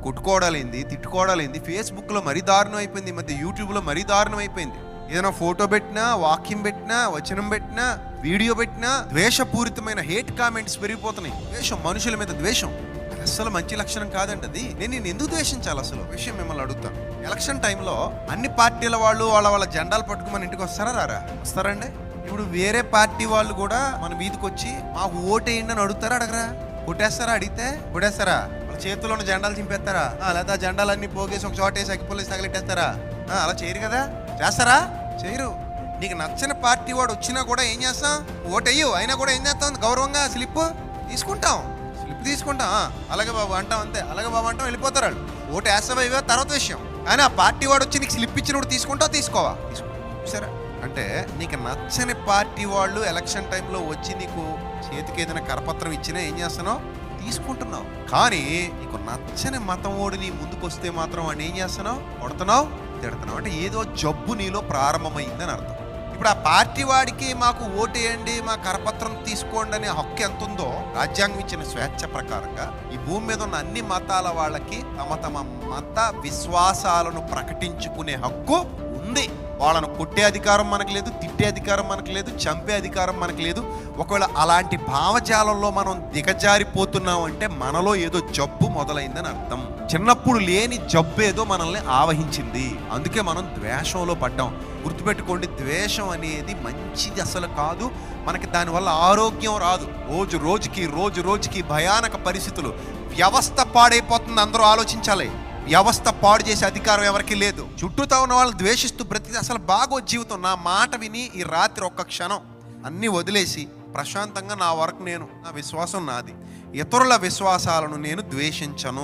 కొట్టుకోవడాలేంది, తిట్టుకోవడాలేంది, ఫేస్బుక్లో మరీ దారుణం అయిపోయింది. ఈ మధ్య యూట్యూబ్లో మరీ దారుణం అయిపోయింది. ఏదైనా ఫోటో పెట్టినా, వాక్యం పెట్టినా, వచనం పెట్టినా, వీడియో పెట్టినా ద్వేషపూరితమైన హేట్ కామెంట్స్ పెరిగిపోతున్నాయి. ద్వేషం, మనుషుల మీద ద్వేషం అసలు మంచి లక్షణం కాదండి అది. నేను ఎందుకు ద్వేషించాలి అసలు? విషయం మిమ్మల్ని అడుగుతాను. ఎలక్షన్ టైంలో అన్ని పార్టీల వాళ్ళు వాళ్ళ జెండాలు పట్టుకు మన ఇంటికి వస్తారా రారా? వస్తారండి. ఇప్పుడు వేరే పార్టీ వాళ్ళు కూడా మన వీధికి వచ్చి మాకు ఓటేయండి అని అడుగుతారా అడగరా? కొట్టేస్తారా? అడిగితే కొట్టేస్తారా? వాళ్ళ చేతిలో ఉన్న జెండాలు చింపేస్తారా? లేదా జెండాలన్నీ పోగేసి ఒక చోటేసి అగ్గిపోలేసి తగిలెట్టేస్తారా? అలా చేయరు కదా. చేస్తారా? చేయరు. నీకు నచ్చని పార్టీ వాడు వచ్చినా కూడా ఏం చేస్తాం? ఓటయ్యు అయినా కూడా ఏం చేస్తాం? గౌరవంగా స్లిప్ తీసుకుంటాం. అలాగే బాబు అంటాం, అంతే. అలాగే బాబు అంటాం, వెళ్ళిపోతారు వాళ్ళు. ఓటు వేస్తావా ఇవే తర్వాత విషయం. కానీ ఆ పార్టీ వాడు వచ్చి నీకు స్లిప్ ఇచ్చినప్పుడు తీసుకుంటావు, తీసుకోవా? సరే. అంటే నీకు నచ్చని పార్టీ వాళ్ళు ఎలక్షన్ టైంలో వచ్చి నీకు చేతికి ఏదైనా కరపత్రం ఇచ్చినా ఏం చేస్తున్నావు? తీసుకుంటున్నావు. కానీ నీకు నచ్చని మతం ఓడి నీ ముందుకు వస్తే మాత్రం వాడిని ఏం చేస్తున్నావు? కొడుతున్నావు, తిడుతున్నావు. అంటే ఏదో జబ్బు నీలో ప్రారంభమైందని అర్థం. ఇప్పుడు ఆ పార్టీ వాడికి మాకు ఓటేయండి, మా కరపత్రం తీసుకోండి అనే హక్కు ఎంత ఉందో రాజ్యాంగం ఇచ్చిన స్వేచ్ఛ ప్రకారంగా ఈ భూమి మీద ఉన్న అన్ని మతాల వాళ్ళకి తమ మత విశ్వాసాలను ప్రకటించుకునే హక్కు ఉంది. వాళ్ళను కొట్టే అధికారం మనకు లేదు, తిట్టే అధికారం మనకు లేదు, చంపే అధికారం మనకు లేదు. ఒకవేళ అలాంటి భావజాలంలో మనం దిగజారిపోతున్నాం అంటే మనలో ఏదో జబ్బు మొదలైందని అర్థం. చిన్నప్పుడు లేని జబ్బు ఏదో మనల్ని ఆవహించింది. అందుకే మనం ద్వేషంలో పడ్డాం. గుర్తుపెట్టుకోండి, ద్వేషం అనేది మంచిది అసలు కాదు. మనకి దానివల్ల ఆరోగ్యం రాదు. రోజు రోజుకి భయానక పరిస్థితులు. వ్యవస్థ పాడైపోతుంది. అందరూ ఆలోచించాలి. వ్యవస్థ పాడు చేసే అధికారం ఎవరికి లేదు. చుట్టూతో ఉన్న వాళ్ళని ద్వేషిస్తూ బ్రతికి అసలు బాగో జీవితం. నా మాట విని ఈ రాత్రి ఒక్క క్షణం అన్నీ వదిలేసి ప్రశాంతంగా నా వరకు నేను, నా విశ్వాసం నాది, ఇతరుల విశ్వాసాలను నేను ద్వేషించను.